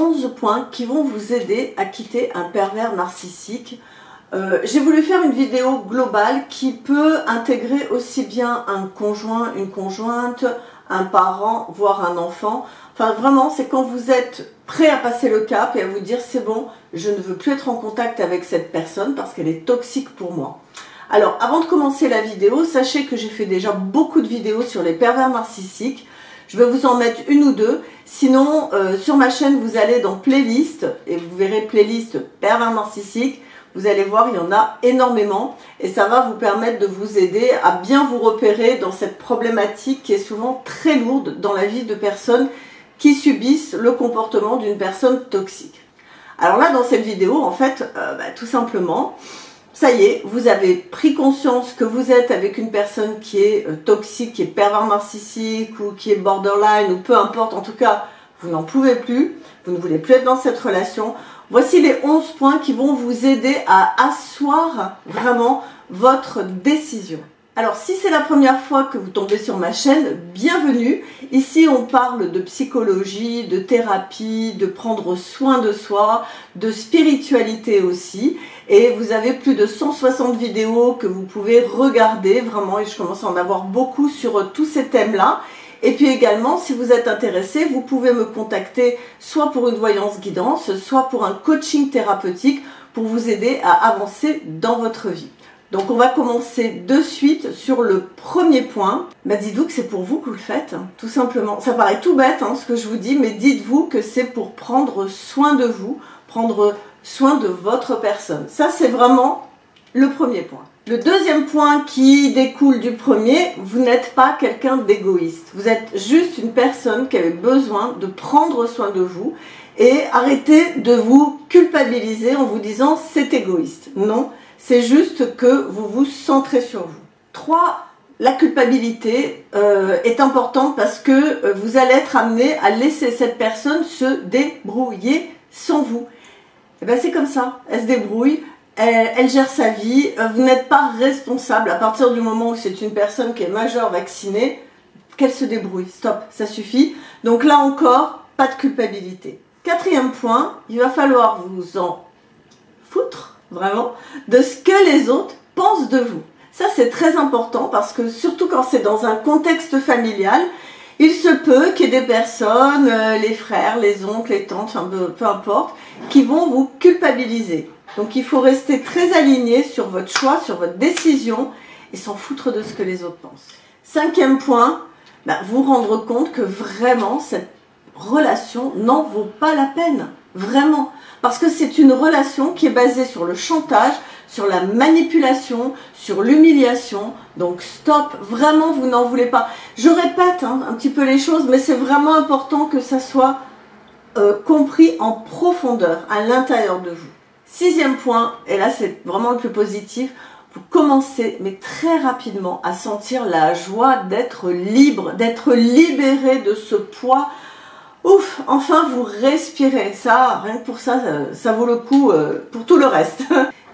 11 points qui vont vous aider à quitter un pervers narcissique. J'ai voulu faire une vidéo globale qui peut intégrer aussi bien un conjoint, une conjointe, un parent, voire un enfant. Enfin vraiment, c'est quand vous êtes prêt à passer le cap et à vous dire c'est bon, je ne veux plus être en contact avec cette personne parce qu'elle est toxique pour moi. Alors avant de commencer la vidéo, sachez que j'ai fait déjà beaucoup de vidéos sur les pervers narcissiques. Je vais vous en mettre une ou deux. Sinon, sur ma chaîne, vous allez dans playlist et vous verrez playlist pervers narcissiques. Vous allez voir, il y en a énormément et ça va vous permettre de vous aider à bien vous repérer dans cette problématique qui est souvent très lourde dans la vie de personnes qui subissent le comportement d'une personne toxique. Alors là, dans cette vidéo, en fait, tout simplement, ça y est, vous avez pris conscience que vous êtes avec une personne qui est toxique, qui est pervers narcissique ou qui est borderline ou peu importe, en tout cas, vous n'en pouvez plus, vous ne voulez plus être dans cette relation. Voici les 11 points qui vont vous aider à asseoir vraiment votre décision. Alors, si c'est la première fois que vous tombez sur ma chaîne, bienvenue. Ici, on parle de psychologie, de thérapie, de prendre soin de soi, de spiritualité aussi. Et vous avez plus de 160 vidéos que vous pouvez regarder, vraiment, et je commence à en avoir beaucoup sur tous ces thèmes-là. Et puis également, si vous êtes intéressé, vous pouvez me contacter soit pour une voyance guidance, soit pour un coaching thérapeutique pour vous aider à avancer dans votre vie. Donc on va commencer de suite sur le premier point. Dites-vous que c'est pour vous que vous le faites, tout simplement. Ça paraît tout bête ce que je vous dis, mais dites-vous que c'est pour prendre soin de vous, prendre soin de votre personne. Ça, c'est vraiment le premier point. Le deuxième point qui découle du premier, vous n'êtes pas quelqu'un d'égoïste. Vous êtes juste une personne qui avait besoin de prendre soin de vous et arrêtez de vous culpabiliser en vous disant c'est égoïste. Non, c'est juste que vous vous centrez sur vous. 3. La culpabilité est importante parce que vous allez être amené à laisser cette personne se débrouiller sans vous. Et bien c'est comme ça, elle se débrouille. Elle gère sa vie, vous n'êtes pas responsable à partir du moment où c'est une personne qui est majeure vaccinée, qu'elle se débrouille, stop, ça suffit. Donc là encore, pas de culpabilité. 4e point, il va falloir vous en foutre, vraiment, de ce que les autres pensent de vous. Ça c'est très important parce que surtout quand c'est dans un contexte familial, il se peut qu'il y ait des personnes, les frères, les oncles, les tantes, peu importe, qui vont vous culpabiliser. Donc il faut rester très aligné sur votre choix, sur votre décision et s'en foutre de ce que les autres pensent. 5e point, vous rendre compte que vraiment cette relation n'en vaut pas la peine. Vraiment. Parce que c'est une relation qui est basée sur le chantage, sur la manipulation, sur l'humiliation. Donc stop, vraiment vous n'en voulez pas. Je répète un petit peu les choses, mais c'est vraiment important que ça soit compris en profondeur à l'intérieur de vous. 6e point, et là c'est vraiment le plus positif, vous commencez, mais très rapidement, à sentir la joie d'être libre, d'être libéré de ce poids. Ouf, enfin vous respirez, ça, rien que pour ça, ça vaut le coup pour tout le reste.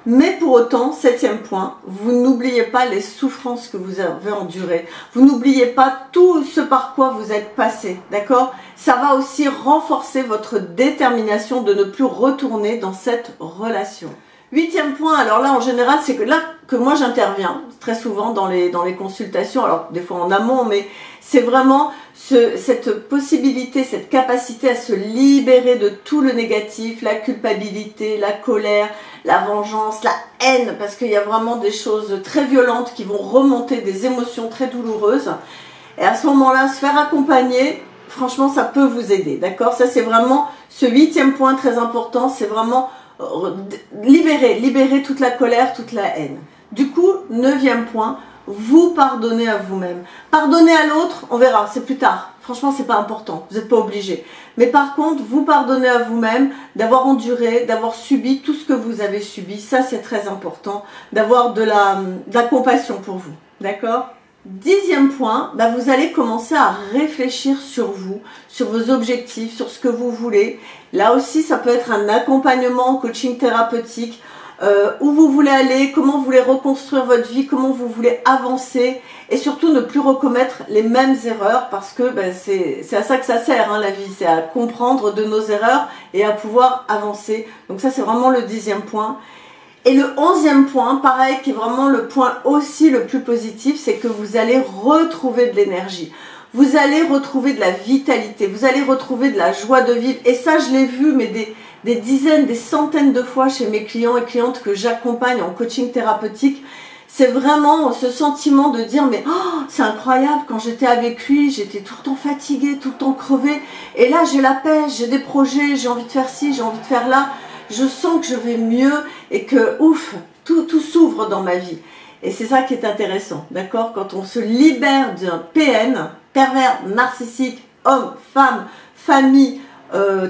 Mais pour autant, 7e point, vous n'oubliez pas les souffrances que vous avez endurées. Vous n'oubliez pas tout ce par quoi vous êtes passé, d'accord? Ça va aussi renforcer votre détermination de ne plus retourner dans cette relation. 8e point, alors là en général, c'est que là que moi j'interviens très souvent dans les consultations, alors des fois en amont, mais c'est vraiment cette possibilité, cette capacité à se libérer de tout le négatif, la culpabilité, la colère, la vengeance, la haine, parce qu'il y a vraiment des choses très violentes qui vont remonter, des émotions très douloureuses. Et à ce moment-là, se faire accompagner, franchement, ça peut vous aider, d'accord? Ça, c'est vraiment ce 8e point très important, c'est vraiment libérer toute la colère, toute la haine. Du coup, 9e point, vous pardonnez à vous-même. Pardonner à l'autre, on verra, c'est plus tard. Franchement, c'est pas important, vous n'êtes pas obligé. Mais par contre, vous pardonnez à vous-même d'avoir enduré, d'avoir subi tout ce que vous avez subi. Ça, c'est très important, d'avoir de la compassion pour vous. D'accord? 10e point, vous allez commencer à réfléchir sur vous, sur vos objectifs, sur ce que vous voulez. Là aussi, ça peut être un accompagnement, coaching thérapeutique. où vous voulez aller, comment vous voulez reconstruire votre vie, comment vous voulez avancer et surtout ne plus recommettre les mêmes erreurs parce que ben, c'est à ça que ça sert hein, la vie, c'est à comprendre de nos erreurs et à pouvoir avancer. Donc ça c'est vraiment le 10e point. Et le 11e point, pareil, qui est vraiment le point aussi le plus positif, c'est que vous allez retrouver de l'énergie. Vous allez retrouver de la vitalité, vous allez retrouver de la joie de vivre. Et ça, je l'ai vu, mais des dizaines, des centaines de fois chez mes clients et clientes que j'accompagne en coaching thérapeutique. C'est vraiment ce sentiment de dire, mais oh, c'est incroyable, quand j'étais avec lui, j'étais tout le temps fatiguée, tout le temps crevée. Et là, j'ai la pêche, j'ai des projets, j'ai envie de faire ci, j'ai envie de faire là. Je sens que je vais mieux et que, ouf, tout s'ouvre dans ma vie. Et c'est ça qui est intéressant, d'accord? Quand on se libère d'un PN, pervers narcissique, homme, femme, famille,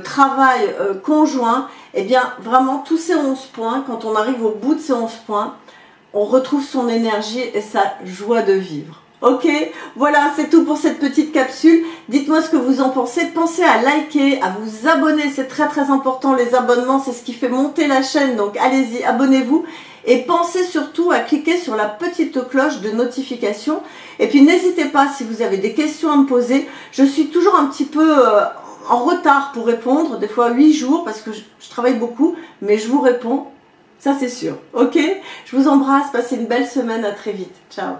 travail, conjoint, eh bien, vraiment, tous ces 11 points, quand on arrive au bout de ces 11 points, on retrouve son énergie et sa joie de vivre. Ok, voilà, c'est tout pour cette petite capsule. Dites-moi ce que vous en pensez. Pensez à liker, à vous abonner. C'est très très important. Les abonnements, c'est ce qui fait monter la chaîne. Donc allez-y, abonnez-vous. Et pensez surtout à cliquer sur la petite cloche de notification. Et puis n'hésitez pas si vous avez des questions à me poser. Je suis toujours un petit peu en retard pour répondre. Des fois 8 jours parce que je travaille beaucoup. Mais je vous réponds. Ça c'est sûr. Ok, je vous embrasse. Passez une belle semaine. À très vite. Ciao.